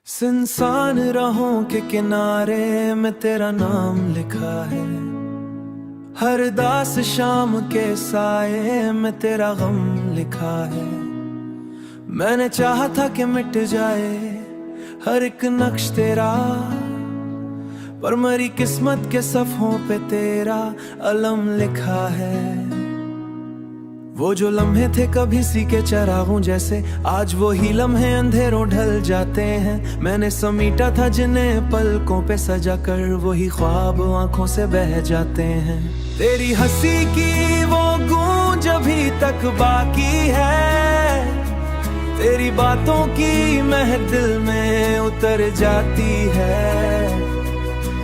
सुनसान राहों के किनारे में तेरा नाम लिखा है। हर दास शाम के साए में तेरा गम लिखा है। मैंने चाहा था कि मिट जाए हर एक नक्श तेरा, पर मरी किस्मत के सफ़ों पे तेरा अलम लिखा है। वो जो लम्हे थे कभी सी के चरागों जैसे, आज वो ही लम्हे अंधेरों ढल जाते हैं। मैंने समीटा था जिन्हें पलकों पे सजा कर, वही ख्वाब आंखों से बह जाते हैं। तेरी हंसी की वो गूंज अभी तक बाकी है, तेरी बातों की महक दिल में उतर जाती है।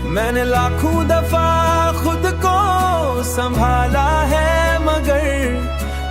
मैंने लाखों दफा खुद को संभाला है, मगर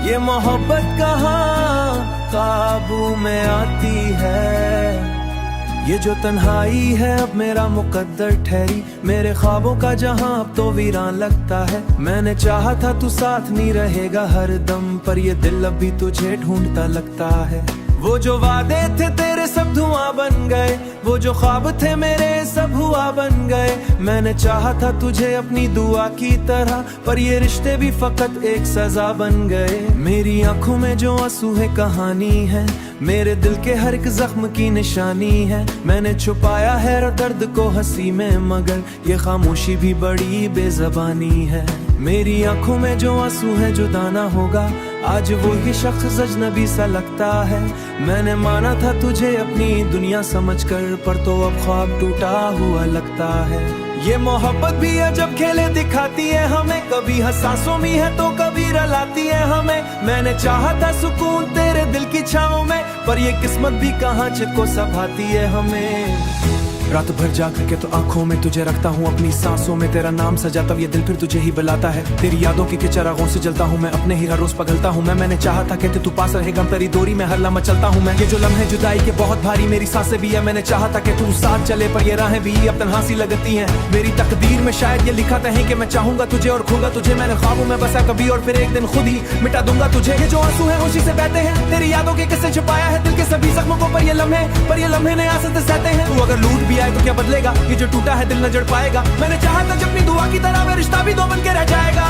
ये मोहब्बत कहाँ काबू में आती है। ये जो तन्हाई है अब मेरा मुकद्दर ठहरी, मेरे ख्वाबों का जहां अब तो वीरान लगता है। मैंने चाहा था तू साथ नहीं रहेगा हर दम, पर ये दिल अब भी तुझे ढूंढता लगता है। वो जो वादे थे तेरे सब धुआं बन गए, वो जो ख्वाब थे मेरे सब हुआ बन गए। मैंने चाहा था तुझे अपनी दुआ की तरह, पर ये रिश्ते भी फकत एक सजा बन गए। मेरी आंखों में जो आंसू है कहानी है, मेरे दिल के हर एक जख्म की निशानी है। मैंने छुपाया है दर्द को हंसी में, मगर ये खामोशी भी बड़ी बेज़बानी है। मेरी आंखों में जो आंसू है जुदा ना होगा, आज वो ही शख्स अजनबी सा लगता है। मैंने माना था तुझे अपनी दुनिया समझकर, पर तो अब ख्वाब टूटा हुआ लगता है। ये मोहब्बत भी अजब खेले दिखाती है हमें, कभी हसासों में है तो कभी रलाती है हमें। मैंने चाहा था सुकून तेरे दिल की छाँव में, पर ये किस्मत भी कहाँ चित को सभाती है हमें। रात भर जाग के तो आंखों में तुझे रखता हूँ, अपनी सांसों में तेरा नाम सजा, तब ये दिल फिर तुझे ही बुलाता है। तेरी यादों की चरागों से जलता हूँ मैं, अपने ही हर रोज पगलता हूँ मैं। मैंने चाहा था कहते तू पास रहेगा, तेरी दूरी में हर लम्हा चलता हूँ मैं। ये जो लम्हे जुदाई के बहुत भारी मेरी सांसें भी है, मैंने चाहा था कि तू साथ चले, पर ये राहें भी अब तन्हा सी लगती हैं। मेरी तकदीर में शायद ये लिखा था कि मैं चाहूंगा तुझे और खूंगा तुझे। मैंने ख्वाबों में बसा कभी और फिर एक दिन खुद ही मिटा दूंगा तुझे। ये जो आंसू है खुशी से बहते हैं, तेरी यादों के किस्से छुपाया है दिल के सभी जख्मों को, पर ये लम्हे नया आसत सहते हैं। तू अगर लूट भी आए तो क्या बदलेगा, ये जो टूटा है दिल न जड़ पाएगा। मैंने चाहा था जब अपनी दुआ की तरह में रिश्ता भी दो बन के रह जाएगा।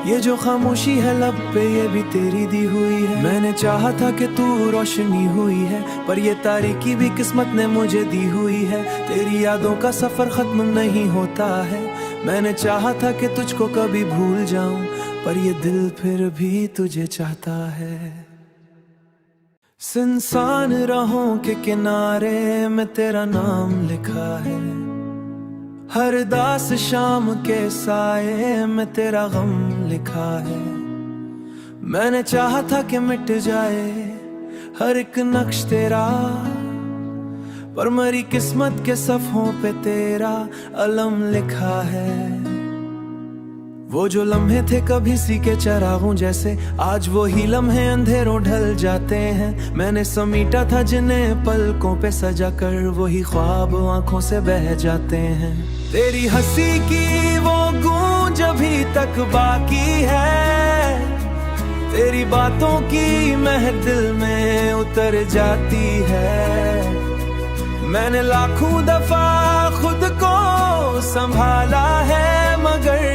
ये जो खामोशी है लब पे ये भी तेरी दी हुई है। मैंने चाहा था कि तू रोशनी हुई है, पर ये तारीकी भी किस्मत ने मुझे दी हुई है। तेरी यादों का सफर खत्म नहीं होता है। मैंने चाहा था कि तुझको कभी भूल जाऊं, पर ये दिल फिर भी तुझे चाहता है। सुनसान राहों के किनारे में तेरा नाम लिखा है। हर दास शाम के साए में तेरा गम लिखा है। मैंने चाहा था कि मिट जाए हर एक नक्श तेरा, पर मरी किस्मत के सफ़ों पे तेरा अलम लिखा है। वो जो लम्हे थे कभी सी के चरागों जैसे, आज वो ही लम्हे अंधेरों ढल जाते हैं। मैंने समीटा था जिन्हें पलकों पे सजा कर, वही ख्वाब आंखों से बह जाते हैं। तेरी हंसी की वो गूंज अभी तक बाकी है, तेरी बातों की महक दिल में उतर जाती है। मैंने लाखों दफा खुद को संभाला है, मगर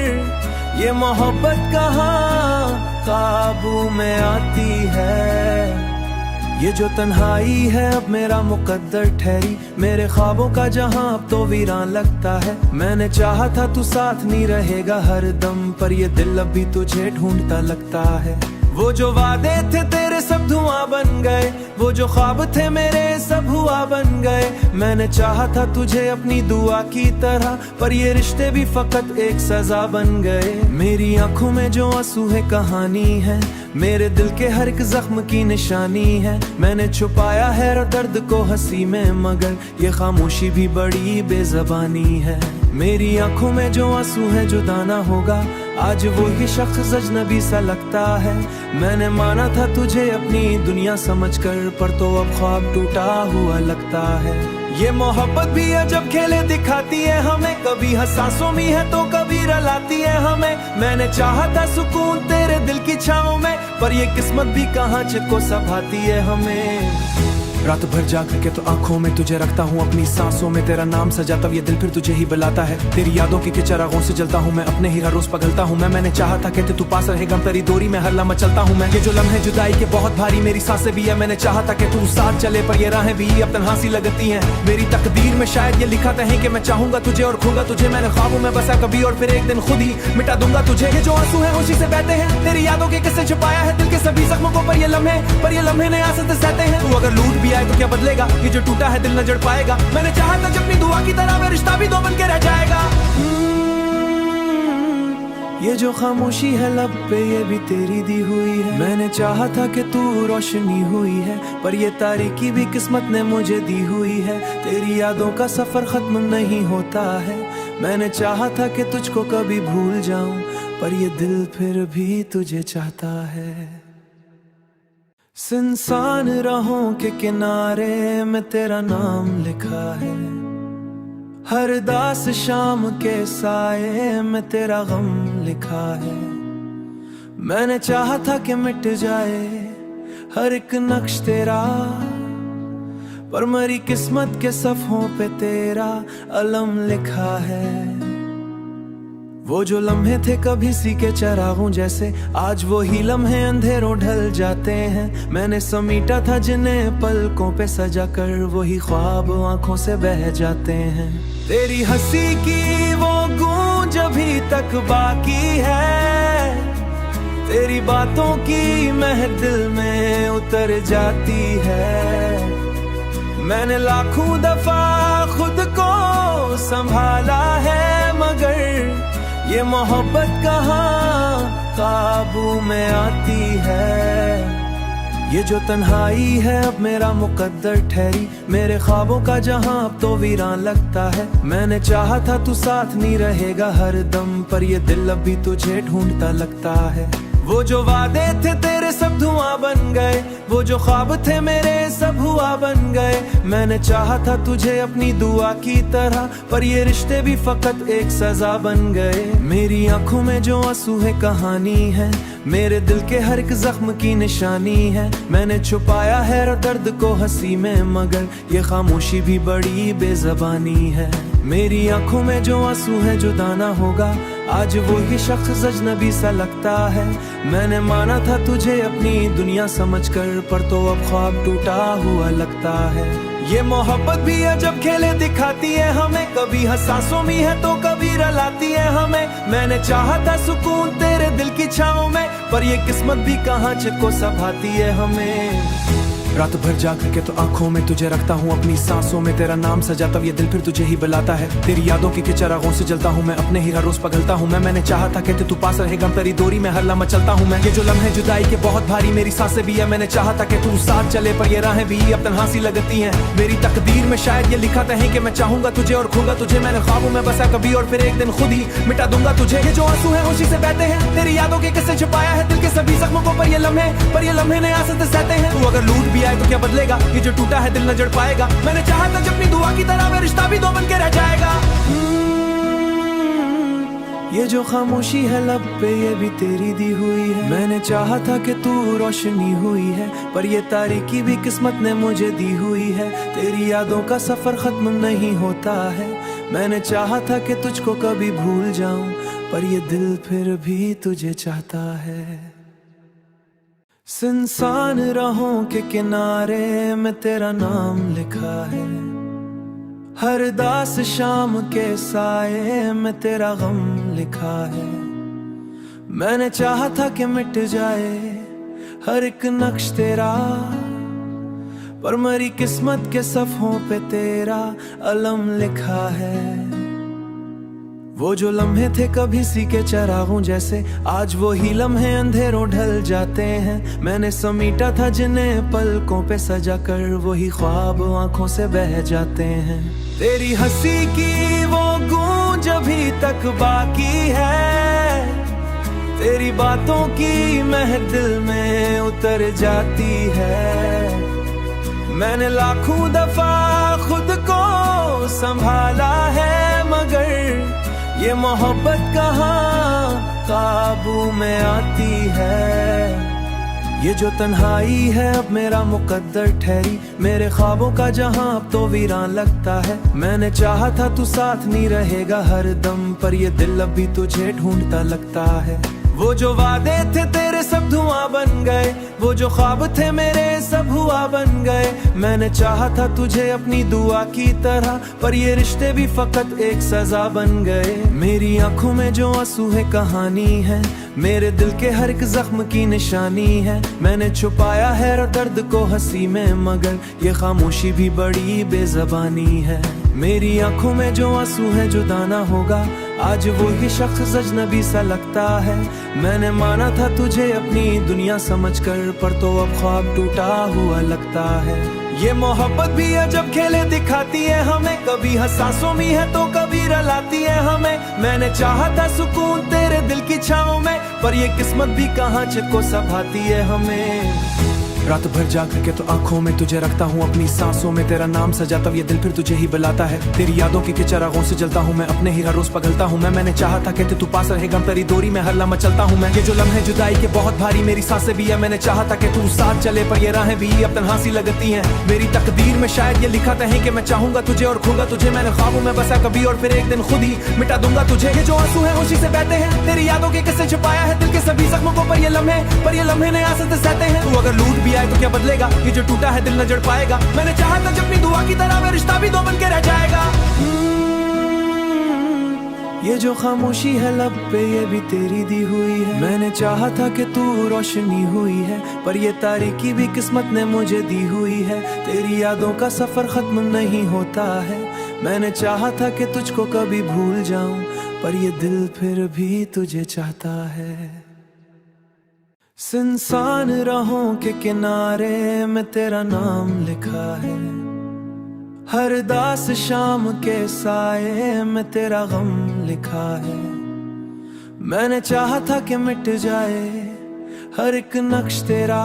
ये मोहब्बत कहाँ काबू में आती है। ये जो तन्हाई है अब मेरा मुकद्दर ठहरी, मेरे ख्वाबों का जहां अब तो वीरान लगता है। मैंने चाहा था तू साथ नहीं रहेगा हर दम, पर ये दिल अब भी तुझे ढूंढता लगता है। वो जो वादे थे तेरे सब धुआं बन गए, वो जो ख्वाब थे मेरे सब हुआ बन गए। मैंने चाहा था तुझे अपनी दुआ की तरह, पर ये रिश्ते भी फकत एक सजा बन गए। मेरी आंखों में जो आंसू है कहानी है, मेरे दिल के हर एक जख्म की निशानी है। मैंने छुपाया है दर्द को हंसी में, मगर ये खामोशी भी बड़ी बेज़बानी है। मेरी आंखों में जो आंसू है जुदा ना होगा, आज वो ही शख्स अजनबी सा लगता है। मैंने माना था तुझे अपनी दुनिया समझकर, पर तो अब ख्वाब टूटा हुआ लगता है। ये मोहब्बत भी अजब खेले दिखाती है हमें, कभी हसासों में है तो कभी रलाती है हमें। मैंने चाहा था सुकून तेरे दिल की छाँव में, पर ये किस्मत भी कहाँ चित को सभाती है हमें। रात भर जाग के तो आंखों में तुझे रखता हूँ, अपनी सांसों में तेरा नाम सजा, तब ये दिल फिर तुझे ही बुलाता है। तेरी यादों के चरागों से जलता हूँ मैं, अपने ही हर रोज पगलता हूँ मैंने चाहा था कि तू पास रहेगा, तेरी दूरी में हर लम्हा चलता हूँ मैं। ये जो लम्हे जुदाई के बहुत भारी, मेरी सांसें भी है, मैंने चाहा था कि तू साथ चले, पर ये राहें भी अब तन्हा सी लगती हैं। मेरी तकदीर में शायद ये लिखा था कि मैं चाहूंगा तुझे और खूंगा तुझे, मैंने ख्वाबों में बसा कभी और फिर एक दिन खुद ही मिटा दूंगा तुझे। ये जो आंसू है खुशी से बहते हैं, तेरी यादों के किस्से छुपाया है दिल के सभी जख्मों को, पर ये लम्हे नया आसत सहते हैं। तू अगर लूट भी आए तो क्या बदलेगा, ये जो टूटा है दिल न जड़ पाएगा। मैंने चाहा था जब अपनी दुआ की तरह में रिश्ता भी दो बन के रह जाएगा। ये जो खामोशी है लब पे ये भी तेरी दी हुई है। मैंने चाहा था कि तू रोशनी हुई है, पर ये तारीकी भी किस्मत ने मुझे दी हुई है। तेरी यादों का सफर खत्म नहीं होता है। मैंने चाहा था कि तुझको कभी भूल जाऊं, पर ये दिल फिर भी तुझे चाहता है। सुनसान राहों के किनारे में तेरा नाम लिखा है, हर दास शाम के साये में तेरा गम लिखा है। मैंने चाहा था कि मिट जाए हर एक नक्श तेरा, पर मरी किस्मत के सफ़ों पे तेरा अलम लिखा है। वो जो लम्हे थे कभी सी के चरागों जैसे, आज वो ही लम्हे अंधेरों ढल जाते हैं। मैंने समीटा था जिन्हें पलकों पे सजा कर, वही ख्वाब आंखों से बह जाते हैं। तेरी हंसी की वो गूंज अभी तक बाकी है, तेरी बातों की महक दिल में उतर जाती है। मैंने लाखों दफा खुद को संभाला है, मगर ये मोहब्बत कहाँ काबू में आती है। ये जो तन्हाई है अब मेरा मुकद्दर ठहरी, मेरे ख्वाबों का जहां अब तो वीरान लगता है। मैंने चाहा था तू साथ नहीं रहेगा हर दम, पर ये दिल अब भी तुझे ढूंढता लगता है। वो जो वादे थे तेरे सब धुआं बन गए, वो जो ख्वाब थे मेरे सब हुआ बन गए। मैंने चाहा था तुझे अपनी दुआ की तरह, पर ये रिश्ते भी फकत एक सजा बन गए। मेरी आंखों में जो आंसू है कहानी है, मेरे दिल के हर एक जख्म की निशानी है। मैंने छुपाया है दर्द को हंसी में, मगर ये खामोशी भी बड़ी बेज़बानी है। मेरी आंखों में जो आंसू है जुदा ना होगा, आज वो ही शख्स अजनबी सा लगता है। मैंने माना था तुझे अपनी दुनिया समझकर, पर तो अब ख्वाब टूटा हुआ लगता है। ये मोहब्बत भी अजब खेले दिखाती है हमें, कभी हंसासों में है तो कभी रलाती है हमें। मैंने चाहा था सुकून तेरे दिल की छाँव में, पर ये किस्मत भी कहाँ चिको सभाती है हमें। रात भर जाग के तो आंखों में तुझे रखता हूँ, अपनी सांसों में तेरा नाम सजा, तब ये दिल फिर तुझे ही बुलाता है। तेरी यादों के चरागों से जलता हूँ मैं, अपने ही हर रोज पगलता हूँ मैंने चाहा था कि तू पास रहेगा, तेरी दूरी में हर लम्हा चलता हूँ मैं। ये जो लम्हे जुदाई के बहुत भारी, मेरी सांसें भी है, मैंने चाहा था कि तू साथ चले, पर ये राहें भी अब तन्हा सी लगती हैं। मेरी तकदीर में शायद ये लिखा था कि मैं चाहूंगा तुझे और खूंगा तुझे, मैंने ख्वाबों में बसा कभी और फिर एक दिन खुद ही मिटा दूंगा तुझे। ये जो आंसू है खुशी से बहते हैं, तेरी यादों के किस्से छुपाया है दिल के सभी जख्मों को, पर ये लम्हे नया आसत सहते हैं। तू अगर लूट भी आए तो क्या बदलेगा, ये जो टूटा है दिल न जड़ पाएगा। मैंने चाहा था जब अपनी दुआ की तरह में रिश्ता भी दो बन के रह जाएगा। ये जो खामोशी है लब पे ये भी तेरी दी हुई है। मैंने चाहा था कि तू रोशनी हुई है, पर ये तारीकी भी किस्मत ने मुझे दी हुई है। तेरी यादों का सफर खत्म नहीं होता है। मैंने चाहा था कि तुझको कभी भूल जाऊं, पर ये दिल फिर भी तुझे चाहता है। सुनसान राहों के किनारे में तेरा नाम लिखा है, हर दास शाम के साये में तेरा गम लिखा है। मैंने चाहा था कि मिट जाए हर एक नक्श तेरा, पर मरी किस्मत के सफ़ों पे तेरा अलम लिखा है। वो जो लम्हे थे कभी सी के चरागों जैसे, आज वो ही लम्हे अंधेरों ढल जाते हैं। मैंने समीटा था जिन्हें पलकों पे सजा कर, वही ख्वाब आंखों से बह जाते हैं। तेरी हंसी की वो गूंज अभी तक बाकी है, तेरी बातों की महक दिल में उतर जाती है। मैंने लाखों दफा खुद को संभाला है, मगर ये मोहब्बत कहाँ काबू में आती है। ये जो तन्हाई है अब मेरा मुकद्दर ठहरी, मेरे ख्वाबों का जहां अब तो वीरान लगता है। मैंने चाहा था तू साथ नहीं रहेगा हर दम, पर ये दिल अब भी तुझे ढूंढता लगता है। वो जो वादे थे तेरे सब धुआं बन गए, वो जो ख्वाब थे मेरे सब हुआ बन गए। मैंने चाहा था तुझे अपनी दुआ की तरह, पर ये रिश्ते भी फकत एक सजा बन गए। मेरी आंखों में जो आंसू है कहानी है, मेरे दिल के हर एक जख्म की निशानी है। मैंने छुपाया है दर्द को हंसी में, मगर ये खामोशी भी बड़ी बेज़बानी है। मेरी आंखों में जो आंसू है जुदा ना होगा, आज वो ही शख्स अजनबी सा लगता है। मैंने माना था तुझे अपनी दुनिया समझकर, पर तो अब ख्वाब टूटा हुआ लगता है। ये मोहब्बत भी अजब खेले दिखाती है हमें, कभी हंसासों में है तो कभी रलाती है हमें। मैंने चाहा था सुकून तेरे दिल की छाँव में, पर ये किस्मत भी कहाँ चिको सभाती है हमें। रात भर जाग के तो आंखों में तुझे रखता हूँ, अपनी सांसों में तेरा नाम सजाता हूँ, ये दिल फिर तुझे ही बुलाता है। तेरी यादों की चिरागों से जलता हूँ मैं, अपने ही हर रोज पगलता हूँ मैं। मैंने चाहा था कहते तू पास रहेगा, तेरी दूरी में हर लम्हा चलता हूँ मैं। ये जो लम्हे जुदाई के बहुत भारी मेरी सांसें भी है, मैंने चाहा था कि तू साथ चले, पर ये राहें भी अब तन्हासी लगती हैं। मेरी तकदीर में शायद ये लिखा था कि मैं चाहूंगा तुझे और खूंगा तुझे। मैंने ख्वाबों में बसा कभी और फिर एक दिन खुद ही मिटा दूंगा तुझे। ये जो आंसू है खुशी से बहते हैं, तेरी यादों के किस्से छुपाया है दिल के सभी जख्मों को, पर ये लम्हे नए आसत सहते हैं। तू अगर लूट भी आए तो क्या बदलेगा, ये जो टूटा है दिल न जड़ पाएगा। मैंने चाहा था जब अपनी दुआ की तरह वे रिश्ता भी दो बन के रह जाएगा। ये जो खामोशी है लब पे ये भी तेरी दी हुई है। मैंने चाहा था कि तू रोशनी हुई है, पर ये तारीकी भी किस्मत ने मुझे दी हुई है। तेरी यादों का सफर खत्म नहीं होता है। मैंने चाहा था कि तुझको कभी भूल जाऊं, पर ये दिल फिर भी तुझे चाहता है। सुनसान राहों के किनारे में तेरा नाम लिखा है, हर दास शाम के साए में तेरा गम लिखा है। मैंने चाहा था कि मिट जाए हर एक नक्श तेरा,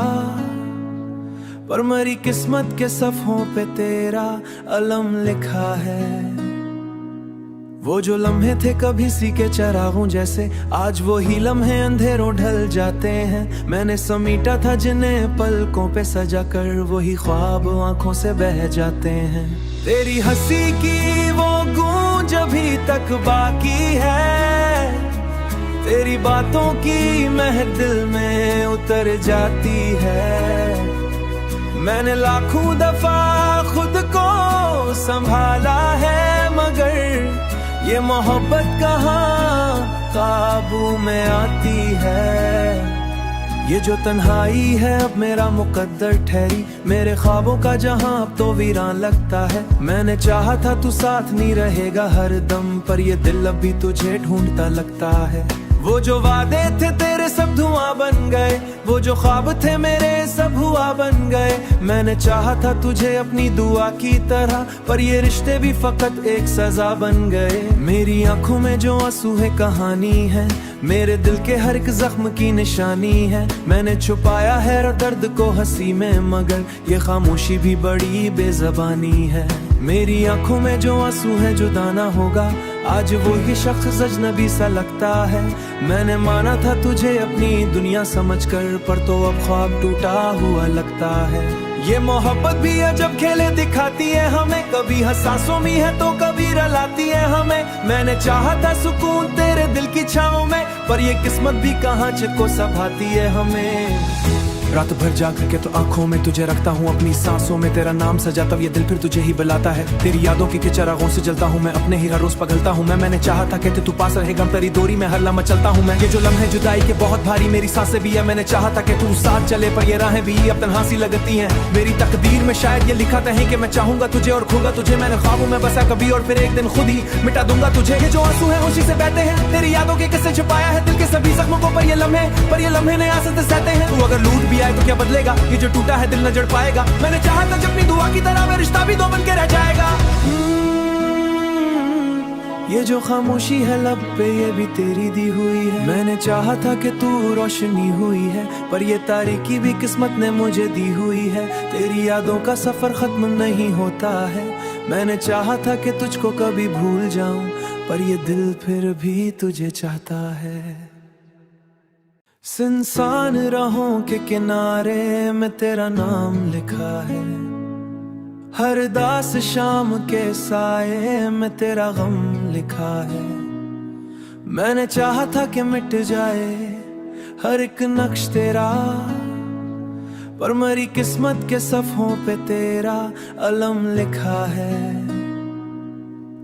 पर मरी किस्मत के सफ़ों पे तेरा अलम लिखा है। वो जो लम्हे थे कभी सी के चरागों जैसे, आज वो ही लम्हे अंधेरों ढल जाते हैं। मैंने समीटा था जिन्हें पलकों पे सजा कर, वही ख्वाब आंखों से बह जाते हैं। तेरी हंसी की वो गूंज अभी तक बाकी है, तेरी बातों की महक दिल में उतर जाती है। मैंने लाखों दफा खुद को संभाला है, मगर ये मोहब्बत कहाँ काबू में आती है। ये जो तन्हाई है अब मेरा मुकद्दर ठहरी, मेरे ख्वाबों का जहां अब तो वीरान लगता है। मैंने चाहा था तू साथ नहीं रहेगा हर दम, पर ये दिल अब भी तुझे ढूंढता लगता है। वो जो वादे थे तेरे सब धुआं बन गए, वो जो ख्वाब थे मेरे सब हुआ बन गए। मैंने चाहा था तुझे अपनी दुआ की तरह, पर ये रिश्ते भी फकत एक सजा बन गए। मेरी आंखों में जो आंसू है कहानी है, मेरे दिल के हर एक जख्म की निशानी है। मैंने छुपाया है दर्द को हंसी में, मगर ये खामोशी भी बड़ी बेज़बानी है। मेरी आंखों में जो आंसू है जुदा ना होगा, आज वो ही शख्स अजनबी सा लगता है। मैंने माना था तुझे अपनी दुनिया समझकर, पर तो अब ख्वाब टूटा हुआ लगता है। ये मोहब्बत भी अजब खेले दिखाती है हमें, कभी हंसासों में है तो कभी रलाती है हमें। मैंने चाहा था सुकून तेरे दिल की छाँव में, पर ये किस्मत भी कहाँ चिको सभाती है हमें। रात भर जाग के तो आंखों में तुझे रखता हूँ, अपनी सांसों में तेरा नाम सजाता हूँ, ये दिल फिर तुझे ही बुलाता है। तेरी यादों की चिरागों से जलता हूँ मैं, अपने ही हर रोज पगलता हूँ मैं। मैंने चाहा था कहते तू पास रहेगा, तेरी दूरी में हर लम्हा चलता हूँ मैं। ये जो लम्हे जुदाई के बहुत भारी मेरी सांसें भी है, मैंने चाहा था कि तू साथ चले, पर ये राहें भी अब तन्हासी लगती हैं। मेरी तकदीर में शायद ये लिखा था कि मैं चाहूंगा तुझे और खूंगा तुझे। मैंने ख्वाबों में बसा कभी और फिर एक दिन खुद ही मिटा दूंगा तुझे। ये जो आंसू है खुशी से बहते हैं, तेरी यादों के किस्से छुपाया है दिल के सभी जख्मों को, पर ये लम्हे नए आसत सहते हैं। तू अगर लूट भी आए तो क्या बदलेगा, ये जो टूटा है दिल न जड़ पाएगा। मैंने चाहा था जब अपनी दुआ की तरह वे रिश्ता भी दो बन के रह जाएगा। ये जो खामोशी है लब पे ये भी तेरी दी हुई है। मैंने चाहा था कि तू रोशनी हुई है, पर ये तारीकी भी किस्मत ने मुझे दी हुई है। तेरी यादों का सफर खत्म नहीं होता है। मैंने चाहा था कि तुझको कभी भूल जाऊं, पर ये दिल फिर भी तुझे चाहता है। सुनसान राहों के किनारे में तेरा नाम लिखा है, हर दास शाम के साए में तेरा गम लिखा है। मैंने चाहा था कि मिट जाए हर एक नक्श तेरा, पर मरी किस्मत के सफ़ों पे तेरा अलम लिखा है।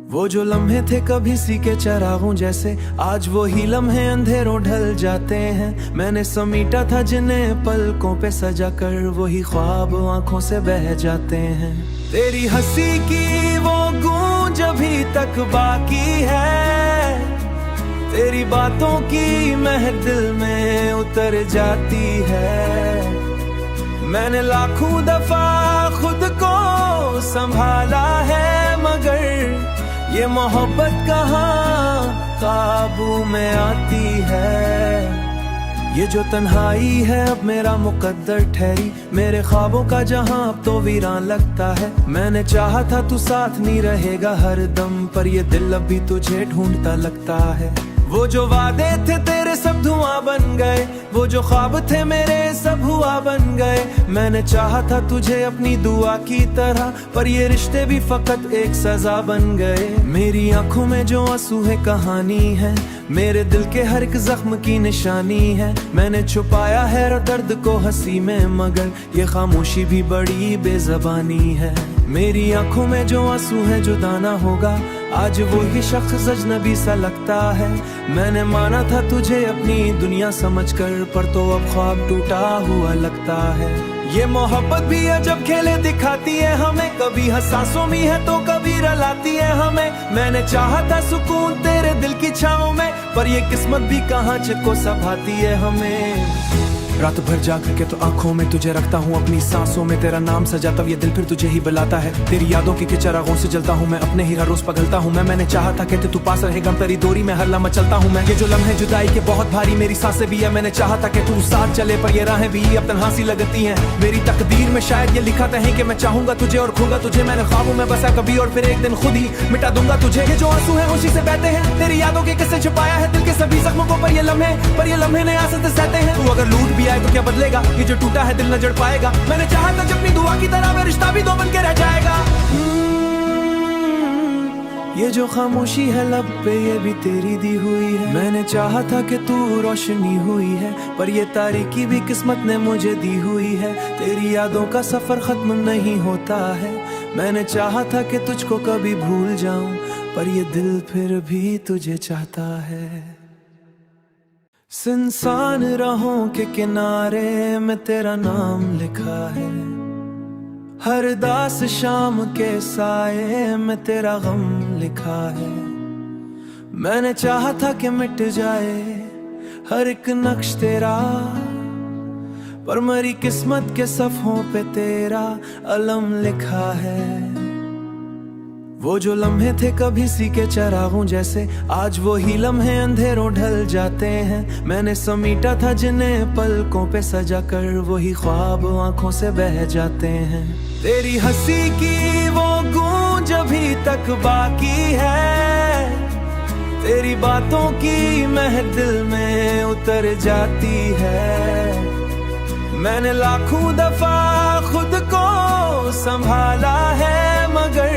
वो जो लम्हे थे कभी सी के चरागों जैसे, आज वो ही लम्हे अंधेरों ढल जाते हैं। मैंने समीटा था जिन्हें पलकों पे सजा कर, वही ख्वाब आंखों से बह जाते हैं। तेरी हंसी की वो गूंज अभी तक बाकी है, तेरी बातों की महक दिल में उतर जाती है। मैंने लाखों दफा खुद को संभाला है, मगर ये मोहब्बत कहाँ काबू में आती है। ये जो तन्हाई है अब मेरा मुकद्दर ठहरी, मेरे ख्वाबों का जहां अब तो वीरान लगता है। मैंने चाहा था तू साथ नहीं रहेगा हर दम, पर ये दिल अब भी तुझे ढूंढता लगता है। वो जो वादे थे तेरे सब धुआं बन गए, वो जो ख्वाब थे मेरे सब हुआ बन गए। मैंने चाहा था तुझे अपनी दुआ की तरह, पर ये रिश्ते भी फकत एक सजा बन गए। मेरी आंखों में जो आंसू है कहानी है, मेरे दिल के हर एक जख्म की निशानी है। मैंने छुपाया है दर्द को हंसी में, मगर ये खामोशी भी बड़ी बेज़बानी है। मेरी आंखों में जो आंसू है जुदा ना होगा, आज वो ही शख्स अजनबी सा लगता है। मैंने माना था तुझे अपनी दुनिया समझकर, पर तो अब ख्वाब टूटा हुआ लगता है। ये मोहब्बत भी अजब खेले दिखाती है हमें, कभी हसासों में है तो कभी रलाती है हमें। मैंने चाहा था सुकून तेरे दिल की छाँव में, पर ये किस्मत भी कहाँ चिको सभाती है हमें। रात भर जाग के तो आंखों में तुझे रखता हूँ, अपनी सांसों में तेरा नाम सजाता ये दिल फिर तुझे ही बुलाता है। तेरी यादों की चरागों से जलता हूँ मैं, अपने ही हर रोज पगलता हूँ मैंने चाहा था कि तू पास रहेगा, तेरी दूरी में हर लम्हा चलता हूँ मैं। ये जो लम्हे जुदाई के बहुत भारी मेरी सांसें भी है, मैंने चाहा था कि तू साथ चले, पर ये राहें भी अब तन्हा सी लगती हैं। मेरी तकदीर में शायद ये लिखा था कि मैं चाहूंगा तुझे और खूंगा तुझे। मैंने ख्वाबों में बसा कभी और फिर एक दिन खुद ही मिटा दूंगा तुझे। ये जो आंसू है खुशी से बहते हैं, तेरी यादों के किस्से छुपाया है दिल के सभी जख्मों को, पर ये लम्हे नया आसत सहते हैं। तू अगर लूट भी आए तो क्या बदलेगा, ये जो टूटा है दिल न जड़ पाएगा। मैंने चाहा था जब अपनी दुआ की तरह में रिश्ता भी दो बन के रह जाएगा। ये जो खामोशी है लब पे ये भी तेरी दी हुई है। मैंने चाहा था कि तू रोशनी हुई है, पर ये तारीकी भी किस्मत ने मुझे दी हुई है। तेरी यादों का सफर खत्म नहीं होता है। मैंने चाहा था कि तुझको कभी भूल जाऊं, पर ये दिल फिर भी तुझे चाहता है। सुनसान राहों के किनारे में तेरा नाम लिखा है, हर दास शाम के साए में तेरा गम लिखा है। मैंने चाहा था कि मिट जाए हर एक नक्श तेरा, पर मरी किस्मत के सफ़ों पे तेरा अलम लिखा है। वो जो लम्हे थे कभी सी के चरागों जैसे, आज वो ही लम्हे अंधेरों ढल जाते हैं। मैंने समीटा था जिन्हें पलकों पे सजा कर, वही ख्वाब आंखों से बह जाते हैं। तेरी हंसी की वो गूंज अभी तक बाकी है, तेरी बातों की महक दिल में उतर जाती है। मैंने लाखों दफा खुद को संभाला है, मगर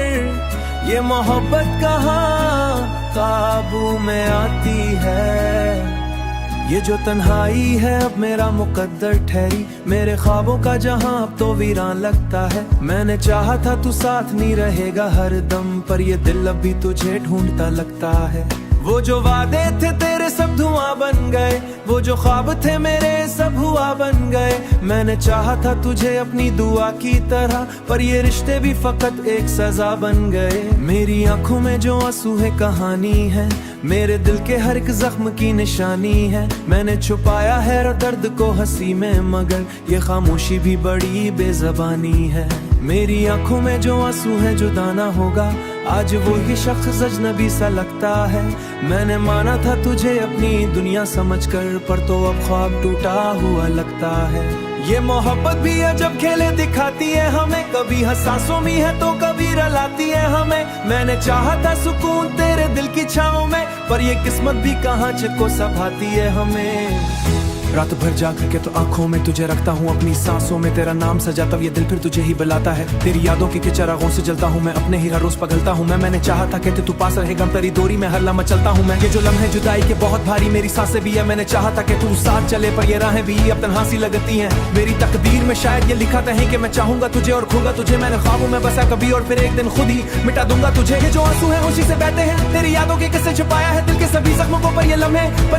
ये मोहब्बत कहाँ काबू में आती है। ये जो तन्हाई है अब मेरा मुकद्दर ठहरी, मेरे ख्वाबों का जहां अब तो वीरान लगता है। मैंने चाहा था तू साथ नहीं रहेगा हर दम, पर ये दिल अब भी तुझे ढूंढता लगता है। वो जो वादे थे तेरे सब धुआं बन गए, वो जो ख्वाब थे मेरे सब हुआ बन गए। मैंने चाहा था तुझे अपनी दुआ की तरह, पर ये रिश्ते भी फकत एक सजा बन गए। मेरी आंखों में जो आंसू है कहानी है, मेरे दिल के हर एक जख्म की निशानी है। मैंने छुपाया है दर्द को हंसी में, मगर ये खामोशी भी बड़ी बेज़बानी है। मेरी आंखों में जो आंसू है जुदा ना होगा, आज वो ही शख्स अजनबी सा लगता है। मैंने माना था तुझे अपनी दुनिया समझकर, पर तो अब ख्वाब टूटा हुआ लगता है। ये मोहब्बत भी अजब खेले दिखाती है हमें, कभी हसासों में है तो कभी रलाती है हमें। मैंने चाहा था सुकून तेरे दिल की छाँव में, पर ये किस्मत भी कहाँ चिको सभाती है हमें। रात भर जाग के तो आंखों में तुझे रखता हूँ, अपनी सांसों में तेरा नाम सजा, तब ये दिल फिर तुझे ही बुलाता है। तेरी यादों की चिरागों से जलता हूँ मैं, अपने ही हर रोज पगलता हूँ मैंने चाहा था कि तू पास रहेगा, तेरी दूरी में हर लम्हा चलता हूँ मैं। ये जो लम्हे जुदाई के बहुत भारी, मेरी सांसें भी है, मैंने चाहा था कि तू साथ चले, पर ये राहें भी अब तन्हासी लगती हैं। मेरी तकदीर में शायद ये लिखा था कि मैं चाहूंगा तुझे और खूंगा तुझे, मैंने ख्वाबों में बसा कभी और फिर एक दिन खुद ही मिटा दूंगा तुझे। ये जो आंसू है खुशी से बहते हैं, तेरी यादों के किस्से छुपाया है दिल के सभी जख्मों को, पर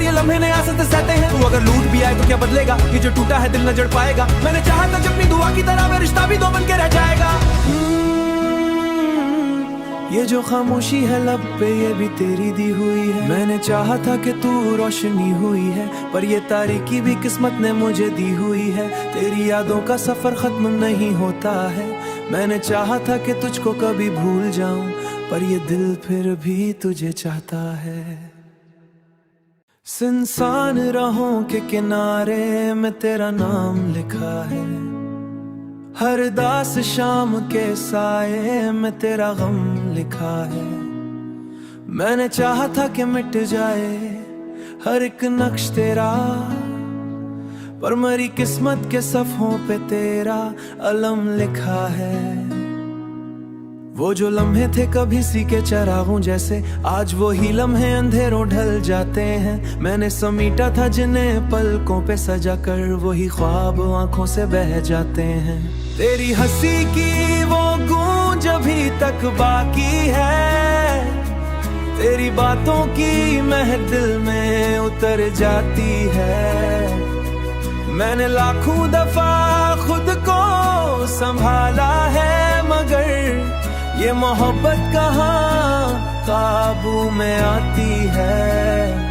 ये लम्हे नया आसत सहते हैं। तू अगर लूट भी आए तो क्या बदलेगा, ये जो टूटा है दिल न जड़ पाएगा। मैंने चाहा था जब अपनी दुआ की तरह वे रिश्ता भी दो बन के रह जाएगा। ये जो खामोशी है लब पे ये भी तेरी दी हुई है। मैंने चाहा था कि तू रोशनी हुई है, पर ये तारीकी भी किस्मत ने मुझे दी हुई है। तेरी यादों का सफर खत्म नहीं होता है। मैंने चाहा था कि तुझको कभी भूल जाऊं, पर ये दिल फिर भी तुझे चाहता है। सुनसान राहों के किनारे में तेरा नाम लिखा है, हर दास शाम के साये में तेरा गम लिखा है। मैंने चाहा था कि मिट जाए हर एक नक्श तेरा, पर मरी किस्मत के सफ़ों पे तेरा अलम लिखा है। वो जो लम्हे थे कभी सी के चरागों जैसे, आज वो ही लम्हे अंधेरों ढल जाते हैं। मैंने समीटा था जिन्हें पलकों पे सजा कर, वही ख्वाब आंखों से बह जाते हैं। तेरी हंसी की वो गूंज अभी तक बाकी है, तेरी बातों की महक दिल में उतर जाती है। मैंने लाखों दफा खुद को संभाला है, मगर ये मोहब्बत कहाँ काबू में आती है।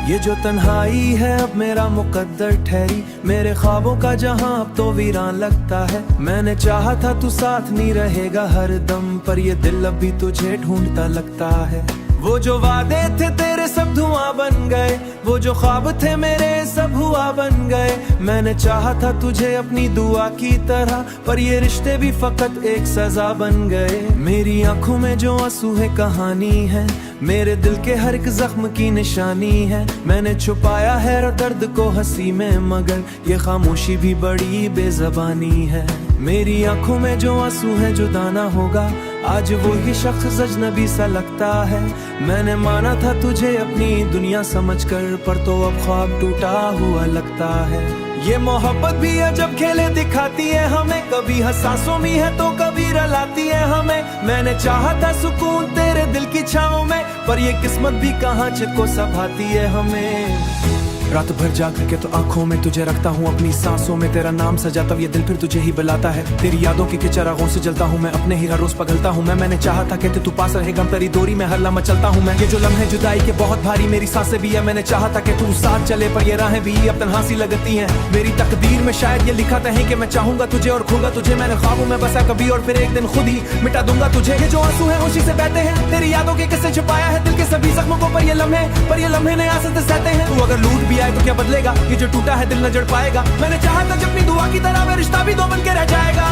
ये जो तन्हाई है अब मेरा मुकद्दर ठहरी, मेरे ख्वाबों का जहां अब तो वीरान लगता है। मैंने चाहा था तू साथ नहीं रहेगा हर दम, पर ये दिल अब भी तुझे ढूंढता लगता है। वो जो वादे थे तेरे सब धुआं बन गए, वो जो ख्वाब थे मेरे सब हुआ बन गए। मैंने चाहा था तुझे अपनी दुआ की तरह, पर ये रिश्ते भी फकत एक सजा बन गए। मेरी आंखों में जो आंसू है कहानी है, मेरे दिल के हर एक जख्म की निशानी है। मैंने छुपाया है दर्द को हंसी में, मगर ये खामोशी भी बड़ी बेज़बानी है। मेरी आंखों में जो आंसू है जुदा ना होगा, आज वो ही शख्स अजनबी सा लगता है। मैंने माना था तुझे अपनी दुनिया समझकर, पर तो अब ख्वाब टूटा हुआ लगता है। ये मोहब्बत भी अजब खेले दिखाती है हमें, कभी हसासों में है तो कभी रलाती है हमें। मैंने चाहा था सुकून तेरे दिल की छाँव में, पर ये किस्मत भी कहाँ चित को सभाती है हमें। रात भर जाग के तो आंखों में तुझे रखता हूँ, अपनी सांसों में तेरा नाम सजा, तब ये दिल फिर तुझे ही बुलाता है। तेरी यादों की चिरागों से जलता हूँ मैं, अपने ही हर रोज पगलता हूँ मैंने चाहा था कि तू पास रहेगा, तेरी दूरी में हर लम्हा चलता हूँ मैं। ये जो लम्हे जुदाई के बहुत भारी, मेरी सांसें भी है, मैंने चाहा था कि तू साथ चले, पर ये राहें भी अब तन्हासी लगती हैं। मेरी तकदीर में शायद ये लिखा था कि मैं चाहूंगा तुझे और खूंगा तुझे, मैंने ख्वाबों में बसा कभी और फिर एक दिन खुद ही मिटा दूंगा तुझे। ये जो आंसू है खुशी से बहते हैं, तेरी यादों के किस्से छुपाया है दिल के सभी जख्मों को, पर ये लम्हे नया आसत सहते हैं। तू अगर लूट भी आए तो क्या बदलेगा, ये जो टूटा है दिल न जड़ पाएगा। मैंने चाहा था जब अपनी दुआ की तरह वे रिश्ता भी दो बन के रह जाएगा।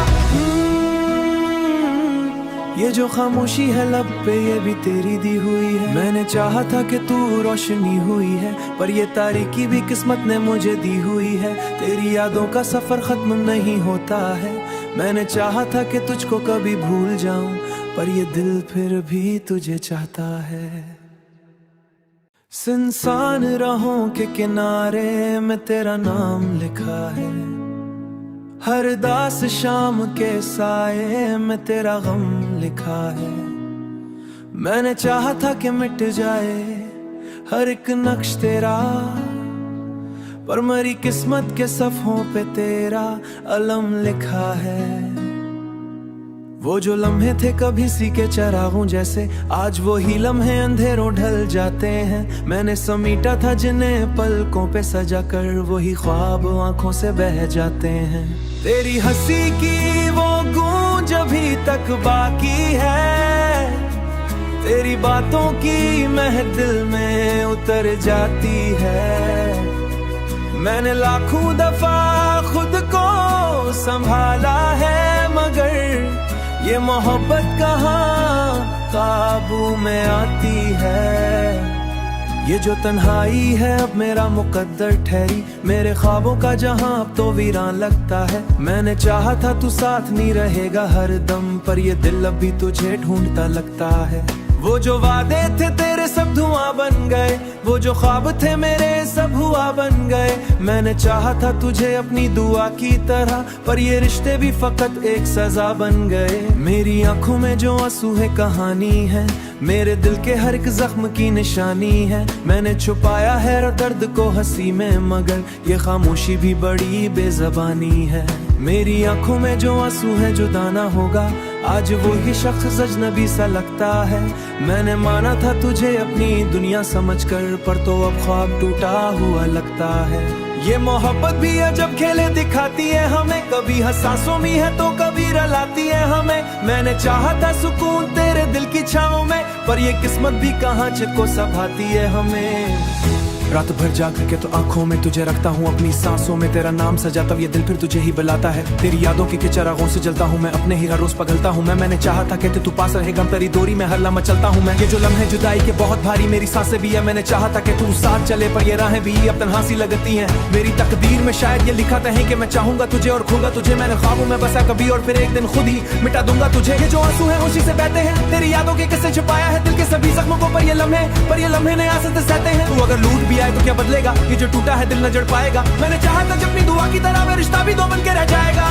ये जो खामोशी है लब पे ये भी तेरी दी हुई है। मैंने चाहा था कि तू रोशनी हुई है, पर ये तारीकी भी किस्मत ने मुझे दी हुई है। तेरी यादों का सफर खत्म नहीं होता है। मैंने चाहा था कि तुझको कभी भूल जाऊं, पर ये दिल फिर भी तुझे चाहता है। सुनसान राहों के किनारे में तेरा नाम लिखा है, हर दास शाम के साये में तेरा गम लिखा है। मैंने चाहा था कि मिट जाए हर एक नक्श तेरा, पर मरी किस्मत के सफ़ों पे तेरा अलम लिखा है। वो जो लम्हे थे कभी सी के चरागों जैसे, आज वो ही लम्हे अंधेरों ढल जाते हैं। मैंने समीटा था जिन्हें पलकों पे सजा कर, वही ख्वाब आंखों से बह जाते हैं। तेरी हंसी की वो गूंज अभी तक बाकी है, तेरी बातों की महक दिल में उतर जाती है। मैंने लाखों दफा खुद को संभाला है, मगर ये मोहब्बत कहाँ काबू में आती है। ये जो तन्हाई है अब मेरा मुकद्दर ठहरी, मेरे ख्वाबों का जहां अब तो वीरान लगता है। मैंने चाहा था तू साथ नहीं रहेगा हर दम, पर ये दिल अब भी तुझे ढूंढता लगता है। वो जो वादे थे तेरे सब धुआं बन गए, वो जो ख्वाब थे मेरे सब हुआ बन गए। मैंने चाहा था तुझे अपनी दुआ की तरह, पर ये रिश्ते भी फकत एक सजा बन गए। मेरी आंखों में जो आंसू है कहानी है, मेरे दिल के हर एक जख्म की निशानी है। मैंने छुपाया है दर्द को हंसी में, मगर ये खामोशी भी बड़ी बेज़बानी है। मेरी आंखों में जो आंसू है जुदा ना होगा, आज वो ही शख्स अजनबी सा लगता है। मैंने माना था तुझे अपनी दुनिया समझकर, पर तो अब ख्वाब टूटा हुआ लगता है। ये मोहब्बत भी अजब खेले दिखाती है हमें, कभी हंसासों में है तो कभी रलाती है हमें। मैंने चाहा था सुकून तेरे दिल की छाँव में, पर ये किस्मत भी कहाँ चिको सभाती है हमें। रात भर जाग के तो आंखों में तुझे रखता हूँ, अपनी सांसों में तेरा नाम सजाता हूँ, ये दिल फिर तुझे ही बुलाता है। तेरी यादों की चिरागों से जलता हूँ मैं, अपने ही हर रोज पगलता हूँ मैं। मैंने चाहा था कहते तू पास रहेगा, तेरी दूरी में हर लम्हा चलता हूँ मैं। ये जो लम्हे जुदाई के बहुत भारी, मेरी सांसें भी है। मैंने चाहा था कि तू साथ चले, पर ये राहें भी अब तन्हासी लगती हैं। मेरी तकदीर में शायद ये लिखा था कि मैं चाहूंगा तुझे और खूंगा तुझे। मैंने ख्वाबों में बसा कभी और फिर एक दिन खुद ही मिटा दूंगा तुझे। ये जो आंसू है उसी से बहते हैं, तेरी यादों के किस्से छुपाया है दिल के सभी जख्मों को, पर ये लम्हे नया से सहते हैं। तू अगर लूट भी आए तो क्या बदलेगा, ये जो टूटा है दिल न जड़ पाएगा। मैंने चाहा था जब अपनी दुआ की तरह में रिश्ता भी दो बन के रह जाएगा।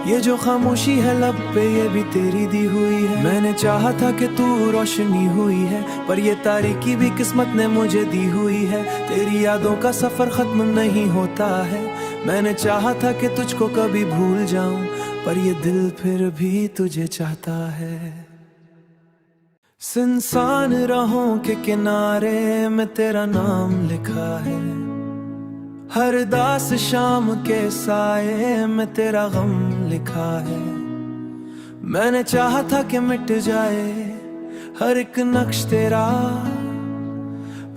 ये जो खामोशी है लब पे ये भी तेरी दी हुई है। मैंने चाहा था कि तू रोशनी हुई है, पर ये तारीकी भी किस्मत ने मुझे दी हुई है। तेरी यादों का सफर खत्म नहीं होता है। मैंने चाहा था कि तुझको कभी भूल जाऊं, पर ये दिल फिर भी तुझे चाहता है। सुनसान राहों के किनारे में तेरा नाम लिखा है, हर दास शाम के साये में तेरा गम लिखा है। मैंने चाहा था कि मिट जाए हर एक नक्श तेरा,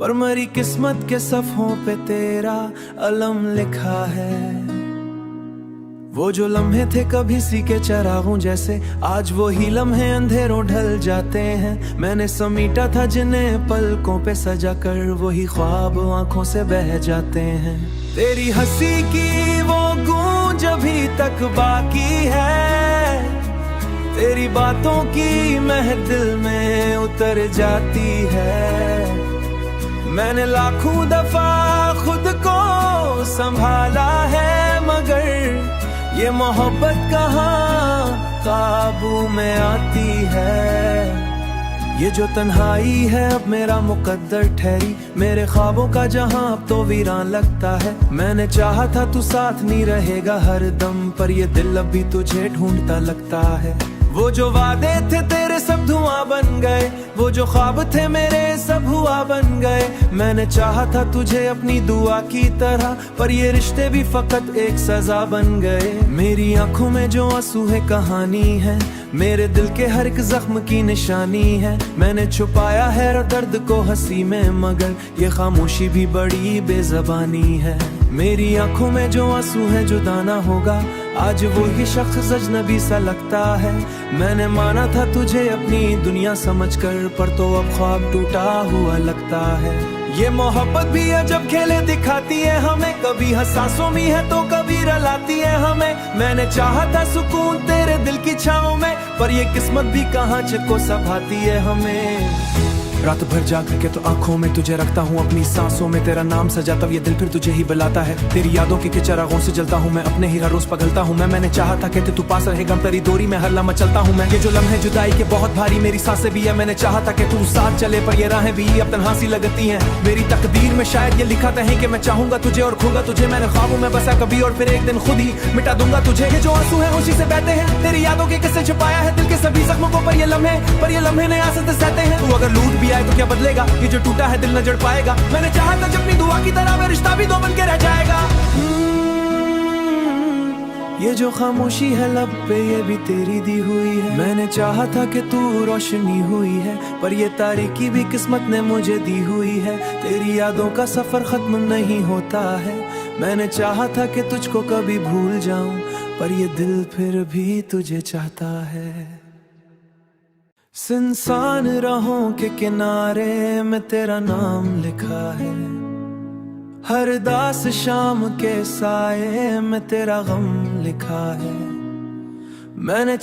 पर मेरी किस्मत के सफ़ों पे तेरा अलम लिखा है। वो जो लम्हे थे कभी सी के चरागों जैसे, आज वो ही लम्हे अंधेरों ढल जाते हैं। मैंने समीटा था जिन्हें पलकों पे सजा कर, वही ख्वाब आंखों से बह जाते हैं। तेरी हंसी की वो गूंज अभी तक बाकी है, तेरी बातों की महफिल में उतर जाती है। मैंने लाखों दफा खुद को संभाला है, मगर ये मोहब्बत कहाँ काबू में आती है। ये जो तन्हाई है अब मेरा मुकद्दर ठहरी, मेरे ख्वाबों का जहां अब तो वीरान लगता है। मैंने चाहा था तू साथ नहीं रहेगा हर दम, पर ये दिल अब भी तुझे ढूंढता लगता है। वो जो वादे थे तेरे सब धुआं बन गए, वो जो ख्वाब थे मेरे सब हुआ बन गए। मैंने चाहा था तुझे अपनी दुआ की तरह, पर ये रिश्ते भी फकत एक सजा बन गए। मेरी आंखों में जो आंसू है कहानी है, मेरे दिल के हर एक जख्म की निशानी है। मैंने छुपाया है दर्द को हंसी में, मगर ये खामोशी भी बड़ी बेज़बानी है। मेरी आंखों में जो आंसू है जुदा ना होगा, आज वो ही शख्स अजनबी सा लगता है। मैंने माना था तुझे अपनी दुनिया समझकर, पर तो अब ख्वाब टूटा हुआ लगता है। ये मोहब्बत भी अजब खेले दिखाती है हमें, कभी हंसासों में है तो कभी रलाती है हमें। मैंने चाहा था सुकून तेरे दिल की छाँव में, पर ये किस्मत भी कहाँ चिको सभाती है हमें। रात भर जाग के तो आंखों में तुझे रखता हूँ, अपनी सांसों में तेरा नाम सजाता हूँ, ये दिल फिर तुझे ही बुलाता है। तेरी यादों की चिरागों से जलता हूँ मैं, अपने ही हर रोज पगलता हूँ मैं। मैंने चाहा था कहते तू पास रहेगा, तेरी दूरी में हर लम्हा चलता हूँ मैं। ये जो लम्हे जुदाई के बहुत भारी, मेरी सांसें भी है। मैंने चाहा था कि तू साथ चले, पर ये राहें भी अब तन्हासी लगती हैं। मेरी तकदीर में शायद ये लिखा था कि मैं चाहूंगा तुझे और खूंगा तुझे। मैंने ख्वाबों में बसा कभी और फिर एक दिन खुद ही मिटा दूंगा तुझे। ये जो आंसू है उसी से बहते हैं, तेरी यादों के किस्से छुपाया है दिल के सभी जख्मों को, पर ये लम्हे नया से सहते हैं। तू अगर लूट भी आए तो क्या बदलेगा, ये जो टूटा है दिल न जड़ पाएगा। मैंने चाहा था जब अपनी दुआ की तरह में रिश्ता भी दो बन के रह जाएगा। ये जो खामोशी है लब पे ये भी तेरी दी हुई है। मैंने चाहा था कि तू रोशनी हुई है, पर ये तारीकी भी किस्मत ने मुझे दी हुई है। तेरी यादों का सफर खत्म नहीं होता है। मैंने चाहा था कि तुझको कभी भूल जाऊं, पर ये दिल फिर भी तुझे चाहता है। सुनसान राहों के किनारे में तेरा नाम लिखा है, हर दास शाम के साये में तेरा गम लिखा है। मैंने